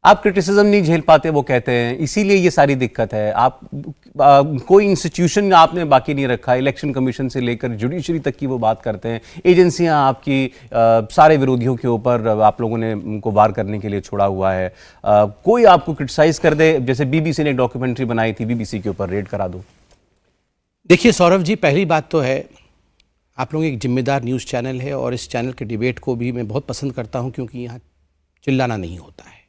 आप क्रिटिसिज्म नहीं झेल पाते वो कहते हैं, इसीलिए ये सारी दिक्कत है। आप कोई इंस्टीट्यूशन आपने बाकी नहीं रखा, इलेक्शन कमीशन से लेकर जुडिशरी तक की वो बात करते हैं। एजेंसियां आपकी सारे विरोधियों के ऊपर आप लोगों ने उनको वार करने के लिए छोड़ा हुआ है। कोई आपको क्रिटिसाइज कर दे, जैसे बीबीसी ने एक डॉक्यूमेंट्री बनाई थी, बीबीसी के ऊपर रेड करा दो। देखिए सौरभ जी, पहली बात तो है आप लोग एक जिम्मेदार न्यूज़ चैनल है और इस चैनल के डिबेट को भी मैं बहुत पसंद करता हूं, क्योंकि यहाँ चिल्लाना नहीं होता है।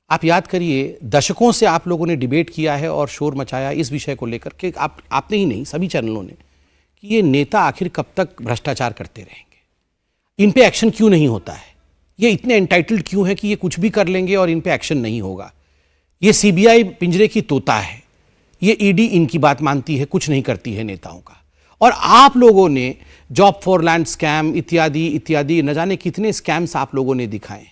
आप याद करिए, दशकों से आप लोगों ने डिबेट किया है और शोर मचाया इस विषय को लेकर के, आपने ही नहीं सभी चैनलों ने, कि ये नेता आखिर कब तक भ्रष्टाचार करते रहेंगे, इन पे एक्शन क्यों नहीं होता है, ये इतने एंटाइटल्ड क्यों है कि ये कुछ भी कर लेंगे और इन पे एक्शन नहीं होगा। ये सीबीआई पिंजरे की तोता है, ये ईडी इनकी बात मानती है, कुछ नहीं करती है नेताओं का। और आप लोगों ने जॉब फॉर लैंड स्कैम इत्यादि इत्यादि न जाने कितने स्कैम्स आप लोगों ने दिखाए।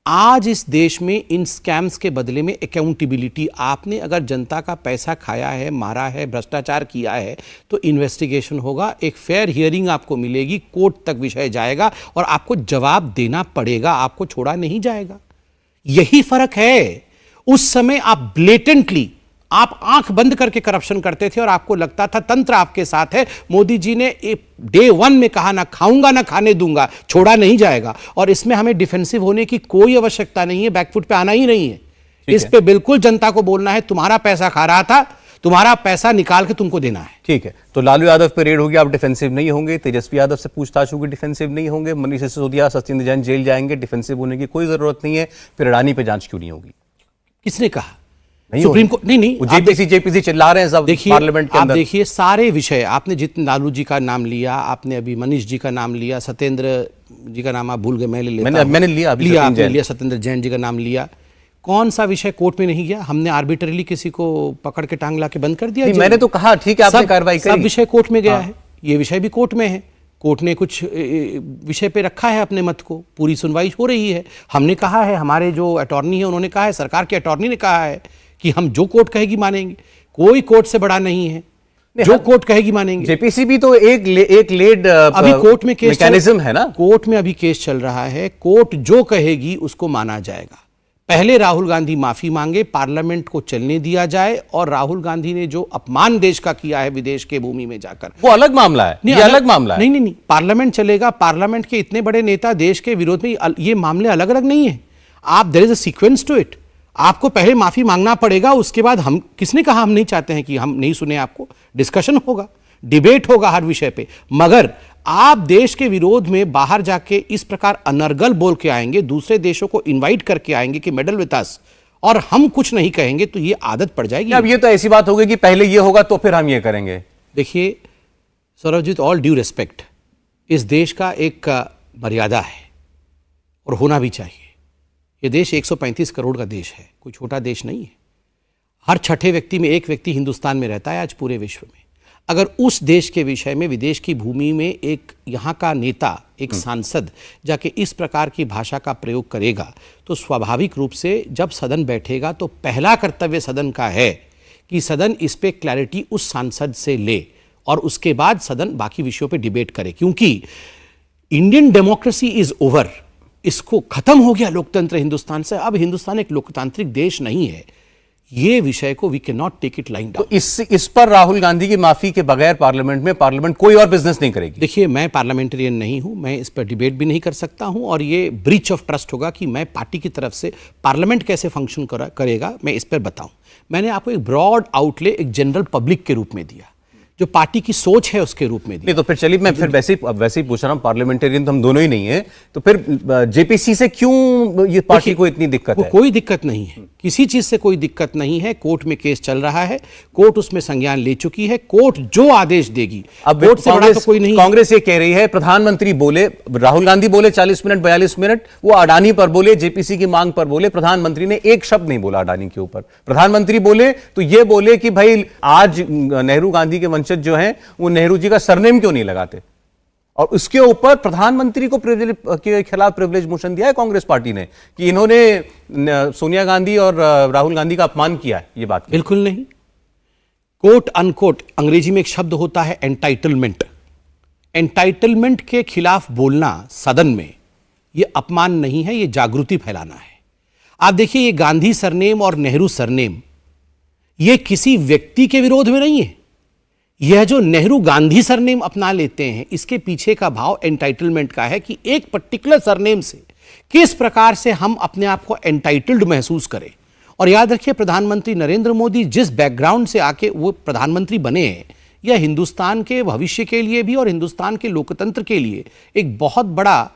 आज इस देश में इन स्कैम्स के बदले में अकाउंटेबिलिटी, आपने अगर जनता का पैसा खाया है, मारा है, भ्रष्टाचार किया है, तो इन्वेस्टिगेशन होगा, एक फेयर हियरिंग आपको मिलेगी, कोर्ट तक विषय जाएगा और आपको जवाब देना पड़ेगा, आपको छोड़ा नहीं जाएगा। यही फर्क है। उस समय आप ब्लेटेंटली, आप आंख बंद करके करप्शन करते थे और आपको लगता था तंत्र आपके साथ है। मोदी जी ने डे 1 में कहा, ना खाऊंगा ना खाने दूंगा, छोड़ा नहीं जाएगा। और इसमें हमें डिफेंसिव होने की कोई आवश्यकता नहीं है, बैकफुट पे आना ही नहीं है। इस पे बिल्कुल जनता को बोलना है, तुम्हारा पैसा खा रहा था, तुम्हारा पैसा निकाल के तुमको देना है। ठीक है, तो लालू यादव पे रेड होगी, आप डिफेंसिव नहीं होंगे। तेजस्वी यादव से पूछताछ होगी, डिफेंसिव नहीं होंगे। मनीष सिसोदिया, सत्येंद्र जैन जेल जाएंगे, डिफेंसिव होने की कोई जरूरत नहीं है। फिर अडानी पे जांच क्यों नहीं होगी? किसने कहा? सुप्रीम कोर्ट नहीं, जेपीसी चिल्ला रहे हैं सब पार्लियामेंट के अंदर। आप देखिए सारे विषय, आपने जितने लालू जी का नाम लिया, आपने अभी मनीष जी का नाम लिया, सत्येंद्र जी का नाम आप भूल गए, मैंने लिया सत्येंद्र जैन जी का नाम लिया। कौन सा विषय कोर्ट में नहीं गया? हमने आर्बिट्रली किसी को पकड़ के टांग ला के बंद कर दिया? मैंने तो कहा ठीक है, आपने कार्रवाई करी। सब विषय कोर्ट में गया है, ये विषय भी कोर्ट में है। कोर्ट ने कुछ विषय पे रखा है अपने मत को, पूरी सुनवाई हो रही है। हमने कहा है, हमारे जो अटॉर्नी है उन्होंने कहा है, सरकार के अटॉर्नी ने कहा है कि हम जो कोर्ट कहेगी मानेंगे। कोई कोर्ट से बड़ा नहीं है, जो कोर्ट कहेगी मानेंगे। जेपीसी भी तो एक लेड अभी कोर्ट में केस मैकेनिज्म है ना, कोर्ट में अभी केस चल रहा है। कोर्ट जो कहेगी उसको माना जाएगा। पहले राहुल गांधी माफी मांगे, पार्लियामेंट को चलने दिया जाए, और राहुल गांधी ने जो अपमान देश का किया है विदेश के भूमि में जाकर, वो अलग मामला है। ये अलग मामला है। नहीं, पार्लियामेंट चलेगा। पार्लियामेंट के इतने बड़े नेता देश के विरोध में, ये मामले अलग अलग नहीं है। आप, there is a sequence to it. आपको पहले माफी मांगना पड़ेगा, उसके बाद हम, किसने कहा हम नहीं चाहते हैं कि हम नहीं सुने आपको? डिस्कशन होगा, डिबेट होगा हर विषय पे। मगर आप देश के विरोध में बाहर जाके इस प्रकार अनर्गल बोल के आएंगे, दूसरे देशों को इनवाइट करके आएंगे कि मेडल विद अस, और हम कुछ नहीं कहेंगे, तो ये आदत पड़ जाएगी। अब ये तो ऐसी बात होगी कि पहले ये होगा तो फिर हम ये करेंगे। देखिए सौरभजीत, ऑल ड्यू रिस्पेक्ट, इस देश का एक मर्यादा है और होना भी चाहिए। ये देश 135 करोड़ का देश है, कोई छोटा देश नहीं है। हर छठे व्यक्ति में एक व्यक्ति हिंदुस्तान में रहता है आज पूरे विश्व में। अगर उस देश के विषय में, विदेश की भूमि में एक यहाँ का नेता, एक सांसद जाके इस प्रकार की भाषा का प्रयोग करेगा, तो स्वाभाविक रूप से जब सदन बैठेगा तो पहला कर्तव्य सदन का है कि सदन इस पे क्लैरिटी उस सांसद से ले, और उसके बाद सदन बाकी विषयों पे डिबेट करे। क्योंकि इंडियन डेमोक्रेसी इज ओवर, इसको खत्म हो गया लोकतंत्र हिंदुस्तान से। अब हिंदुस्तान एक लोकतांत्रिक देश नहीं है। ये विषय को we can not take it line down. तो इस पर राहुल गांधी की माफी के बगैर पार्लियामेंट कोई और बिजनेस नहीं करेगी। देखिए, मैं पार्लियामेंटेरियन नहीं हूं, मैं इस पर डिबेट भी नहीं कर सकता हूं, और ये ब्रीच ऑफ ट्रस्ट होगा कि मैं पार्टी की तरफ से पार्लियामेंट कैसे फंक्शन करेगा मैं इस पर बताऊं। मैंने आपको एक ब्रॉड आउटले, एक जनरल पब्लिक के रूप में दिया, जो पार्टी की सोच है उसके रूप में दिया। नहीं तो फिर चलिए, मैं फिर वैसे ही पूछ रहा हूं, पार्लियामेंटेरियन तो हम दोनों ही नहीं है, तो फिर जेपीसी से क्यों ये पार्टी को इतनी दिक्कत है? कोई दिक्कत नहीं है, किसी चीज से कोई दिक्कत नहीं है। कोर्ट में केस चल रहा है, कोर्ट उसमें संज्ञान ले चुकी है, कोर्ट जो आदेश देगी। अब कोर्ट से बड़ा तो कोई नहीं। कांग्रेस ये कह रही है, प्रधानमंत्री बोले, राहुल गांधी बोले 40 मिनट 42 मिनट, वो अडानी पर बोले, जेपीसी की मांग पर बोले, प्रधानमंत्री ने एक शब्द नहीं बोला अडानी के ऊपर। प्रधानमंत्री बोले तो ये बोले कि भाई आज नेहरू गांधी के वंशज जो हैं वो नेहरू जी का सरनेम क्यों नहीं लगाते, और उसके ऊपर प्रधानमंत्री को के खिलाफ प्रिविलेज मोशन दिया है कांग्रेस पार्टी ने कि इन्होंने सोनिया गांधी और राहुल गांधी का अपमान किया है। ये बात बिल्कुल नहीं। कोट अनकोट अंग्रेजी में एक शब्द होता है एंटाइटलमेंट। एंटाइटलमेंट के खिलाफ बोलना सदन में, ये अपमान नहीं है, ये जागृति फैलाना है। आप देखिए, ये गांधी सरनेम और नेहरू सरनेम ये किसी व्यक्ति के विरोध में नहीं है। यह जो नेहरू गांधी सरनेम अपना लेते हैं, इसके पीछे का भाव एंटाइटलमेंट का है कि एक पर्टिकुलर सरनेम से किस प्रकार से हम अपने आप को एंटाइटल्ड महसूस करें। और याद रखिए, प्रधानमंत्री नरेंद्र मोदी जिस बैकग्राउंड से आके वो प्रधानमंत्री बने हैं, यह हिंदुस्तान के भविष्य के लिए भी और हिंदुस्तान के लोकतंत्र के लिए एक बहुत बड़ा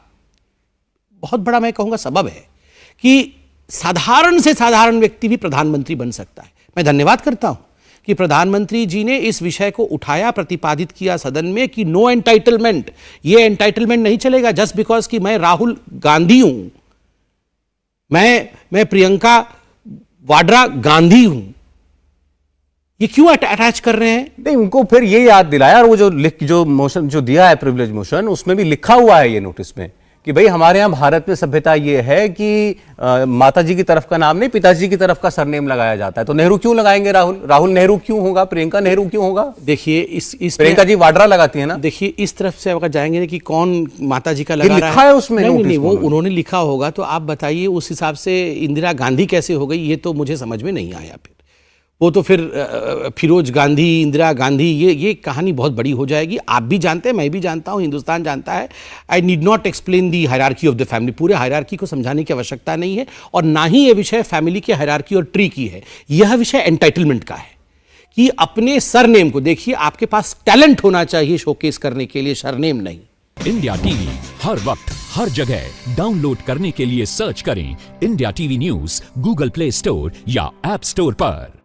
मैं कहूंगा सबब है कि साधारण से साधारण व्यक्ति भी प्रधानमंत्री बन सकता है। मैं धन्यवाद करता हूं कि प्रधानमंत्री जी ने इस विषय को उठाया, प्रतिपादित किया सदन में कि नो एंटाइटलमेंट, ये एंटाइटलमेंट नहीं चलेगा जस्ट बिकॉज कि मैं राहुल गांधी हूं, मैं प्रियंका वाड्रा गांधी हूं। ये क्यों अटैच कर रहे हैं? नहीं, उनको फिर ये याद दिलाया, और वो जो मोशन जो दिया है, प्रिविलेज मोशन, उसमें भी लिखा हुआ है ये नोटिस में कि भाई हमारे यहाँ भारत में सभ्यता ये है कि माता जी की तरफ का नाम नहीं, पिताजी की तरफ का सरनेम लगाया जाता है। तो नेहरू क्यों लगाएंगे? राहुल नेहरू क्यों होगा? प्रियंका नेहरू क्यों होगा? देखिए, इस प्रियंका जी वाड्रा लगाती है ना। देखिए, इस तरफ से अगर जाएंगे कि कौन माता जी का लगा रहा लिखा है उसमें। नहीं, वो उन्होंने लिखा होगा, तो आप बताइए उस हिसाब से इंदिरा गांधी कैसे हो गई, ये तो मुझे समझ में नहीं आया। फिर वो तो फिर फिरोज गांधी, इंदिरा गांधी, ये कहानी बहुत बड़ी हो जाएगी। आप भी जानते हैं, मैं भी जानता हूं, हिंदुस्तान जानता है। I need not explain the hierarchy of the family. पूरे हायरार्की को समझाने की आवश्यकता नहीं है, और ना ही ये विषय फैमिली के हायरार्की और ट्री की है। यह विषय एंटाइटलमेंट का है कि अपने सरनेम को देखिए, आपके पास टैलेंट होना चाहिए शोकेस करने के लिए, सरनेम नहीं। इंडिया टीवी हर वक्त हर जगह डाउनलोड करने के लिए सर्च करें India TV news Google play store या ऐप स्टोर पर।